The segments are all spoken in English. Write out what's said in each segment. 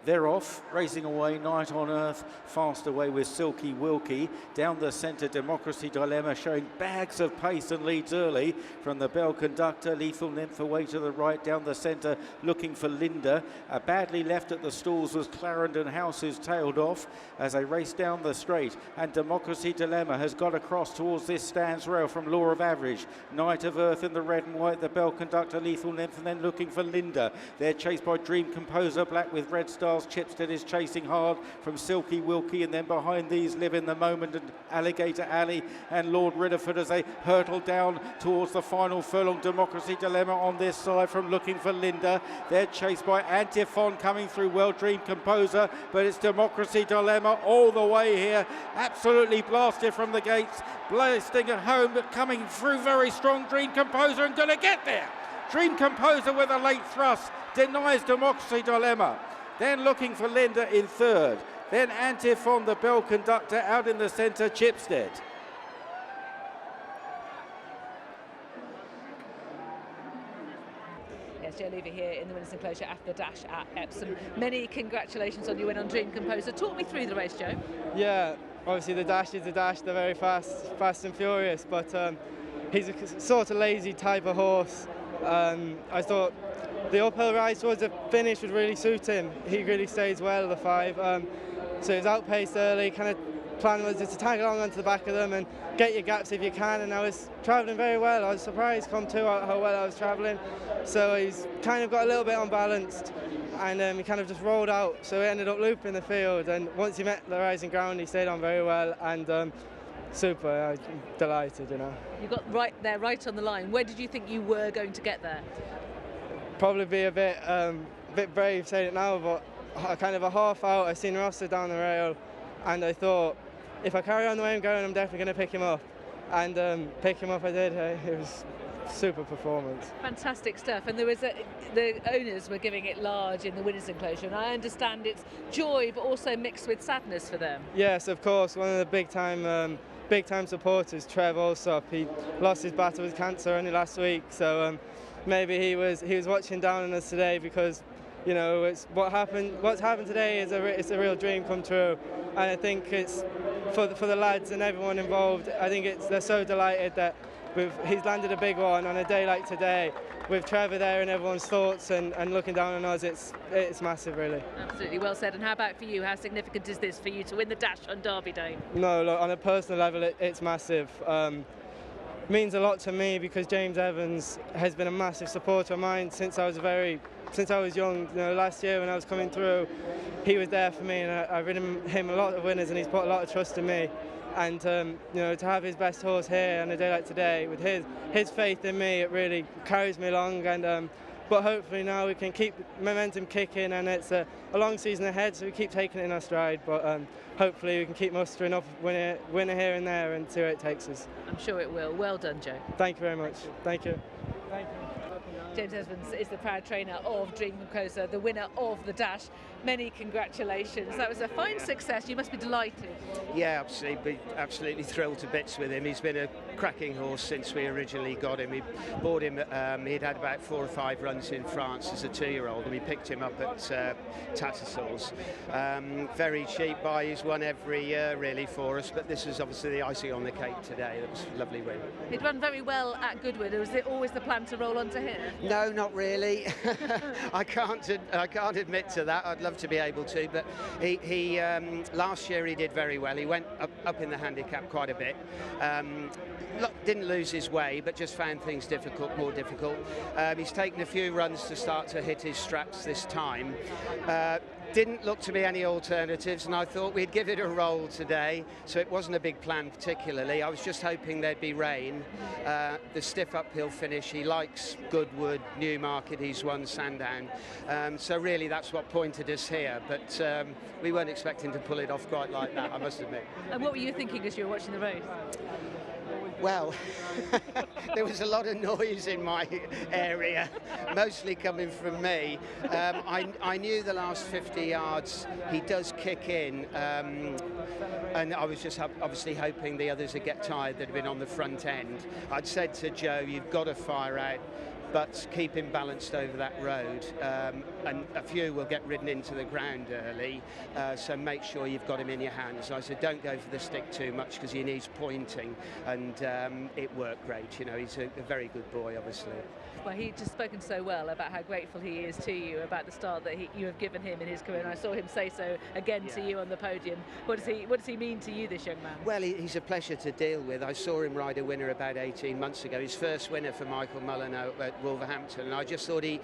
They're off, racing away, Night on Earth, fast away with Silky Wilkie. Down the centre, Democracy Dilemma showing bags of pace and leads early from the Bell Conductor. Lethal Nymph away to the right, down the centre, looking for Linda. Badly left at the stalls was Clarendon House, who's tailed off as they race down the straight. And Democracy Dilemma has got across towards this stands rail from Law of Average. Night of Earth in the red and white, the Bell Conductor, Lethal Nymph, and then looking for Linda. They're chased by Dream Composer, black with red stars. Chipstead is chasing hard from Silky Wilkie, and then behind these Live in the Moment and Alligator Alley and Lord Ridderford as they hurtle down towards the final furlong. Democracy Dilemma on this side from looking for Linda. They're chased by Antiphon coming through well, Dream Composer, but it's Democracy Dilemma all the way here. Absolutely blasted from the gates, blasting at home, but coming through very strong. Dream Composer and going to get there. Dream Composer with a late thrust denies Democracy Dilemma. Then looking for Linda in third. Then Antiphon, the Bell Conductor, out in the centre, Chipstead. Yes, Joe Leavy here in the winners' enclosure after the dash at Epsom. Many congratulations on your win on Dream Composer. Talk me through the race, Joe. Yeah, obviously the dash is the dash. They're very fast and furious, but he's a sort of lazy type of horse. I thought the uphill ride towards the finish would really suit him. He really stays well, the 5. So he was outpaced early, kind of plan was just to tag along onto the back of them and get your gaps if you can, and I was travelling very well. I was surprised come to how well I was travelling. So he's kind of got a little bit unbalanced, and he kind of just rolled out, so he ended up looping the field, and once he met the rising ground he stayed on very well, and super, I'm delighted, you know. You got right there, right on the line. Where did you think you were going to get there? Probably be a bit brave saying it now, but kind of a half out. I seen Rosser down the rail, and I thought, if I carry on the way I'm going, I'm definitely going to pick him up. And pick him up I did. It was super performance. Fantastic stuff. And there was the owners were giving it large in the winners' enclosure, and I understand it's joy, but also mixed with sadness for them. Yes, of course. One of the big time supporters, Trev Alsop. He lost his battle with cancer only last week, so maybe he was watching down on us today, because you know what's happened today is it's a real dream come true, and I think it's for the lads and everyone involved. I think they're so delighted that he's landed a big one on a day like today, with Trevor there and everyone's thoughts and looking down on us. It's massive, really. Absolutely, well said. And how about for you? How significant is this for you to win the dash on Derby Day? No, look, on a personal level, it's massive. Means a lot to me, because James Evans has been a massive supporter of mine since I was young. You know, last year when I was coming through, he was there for me, and I've ridden him a lot of winners, and he's put a lot of trust in me. And you know, to have his best horse here on a day like today, with his faith in me, it really carries me along. And but hopefully now we can keep momentum kicking, and it's a long season ahead, so we keep taking it in our stride. But hopefully we can keep mustering up winner here and there and see where it takes us. I'm sure it will. Well done, Joe. Thank you very much. Thank you. Thank you. James Evans is the proud trainer of Dream Composer, the winner of the dash. Many congratulations. That was a fine success. You must be delighted. Yeah, absolutely thrilled to bits with him. He's been a cracking horse since we originally got him. We bought him, he'd had about 4 or 5 runs in France as a 2-year-old, and we picked him up at Tattersalls. Very cheap buy. He's won every year really for us, but this is obviously the icing on the cake today. That was a lovely win. He'd run very well at Goodwood. Was it always the plan to roll onto here? No, not really. I can't admit to that. I'd love to be able to, but he last year he did very well. He went up in the handicap quite a bit. Didn't lose his way, but just found things more difficult. He's taken a few runs to start to hit his straps this time. Didn't look to be any alternatives, and I thought we'd give it a roll today, so it wasn't a big plan particularly. I was just hoping there'd be rain. The stiff uphill finish, he likes Goodwood, Newmarket, he's won Sandown, so really that's what pointed us here, but we weren't expecting to pull it off quite like that, I must admit. And what were you thinking as you were watching the race? Well, there was a lot of noise in my area, mostly coming from me. I knew the last 50 yards he does kick in, and I was just obviously hoping the others would get tired that had been on the front end. I'd said to Joe, you've got to fire out but keep him balanced over that road. And a few will get ridden into the ground early, so make sure you've got him in your hands. I said don't go for the stick too much because he needs pointing, and it worked great. You know, he's a very good boy, obviously. Well, he's just spoken so well about how grateful he is to you, about the start that you have given him in his career, and I saw him say so again to you on the podium. What does he mean to you, this young man? Well, he's a pleasure to deal with. I saw him ride a winner about 18 months ago, his first winner for Michael Mullen at Wolverhampton, and I just thought he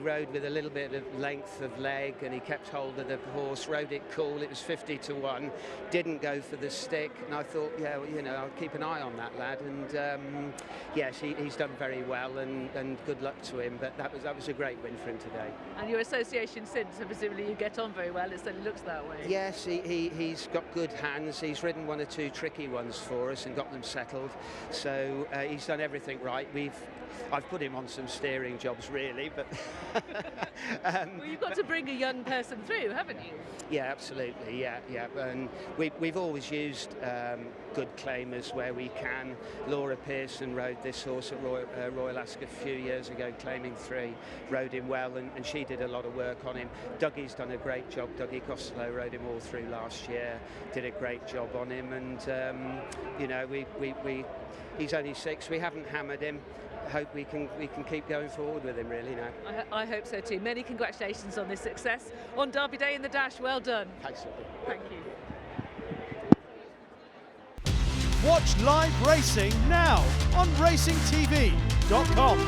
rode with a little bit of length of leg, and he kept hold of the horse, rode it cool. It was 50-1, didn't go for the stick, and I thought, yeah, well, you know, I'll keep an eye on that lad, and yes, he's done very well, and good luck to him. But that was a great win for him today. And your association since, so presumably you get on very well. It certainly looks that way. Yes, he's got good hands. He's ridden one or two tricky ones for us and got them settled. So he's done everything right. I've put him on some steering jobs, really, but well, you've got to bring a young person through, haven't you? Yeah, absolutely. Yeah. And we've always used good claimers where we can. Laura Pearson rode this horse at Royal Ascot a few years ago, claiming 3, rode him well, and she did a lot of work on him. Dougie's done a great job. Dougie Costello rode him all through last year, did a great job on him, and you know, he's only 6. We haven't hammered him. Hope we can keep going forward with him, really, now. I hope so too. Many congratulations on this success on Derby Day in the Dash. Well done. Thanks. Thank you. Watch live racing now on racingtv.com.